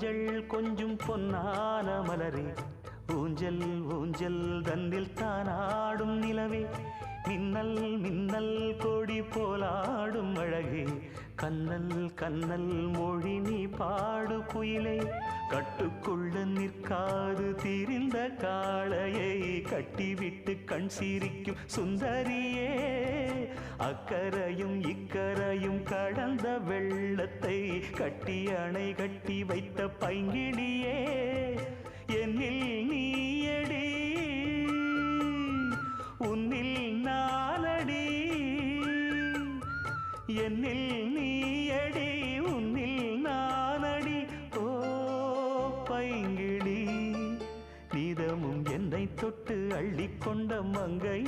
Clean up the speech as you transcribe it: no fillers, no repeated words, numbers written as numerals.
மஞ்சள் கொஞ்சம் பொன்னான மலரே, ஊஞ்சல் ஊஞ்சல் தன்னில் தானாடும் நிலவே, மின்னல் மின்னல் கொடி போலாடும் அழகே, கண்ணல் கண்ணல் மொழி நீ பாடு குயிலே, கட்டுக்குள்ள நிற்காது திரிந்த காளையை கட்டிவிட்டு கண் சிரிக்கும் சுந்தரியே, அக்கரையும் இக்கரையும் கடந்த வெள்ளத்தை கட்டி அணை கட்டி வைத்த பைங்கிளியே, என்னில் நீயடி உன்னில் நானடி, என்னில் நீயடி உன்னில் நானடி. ஓ பைங்கிளி, நீதமும் என்னை தொட்டு அள்ளிக்கொண்ட மங்கை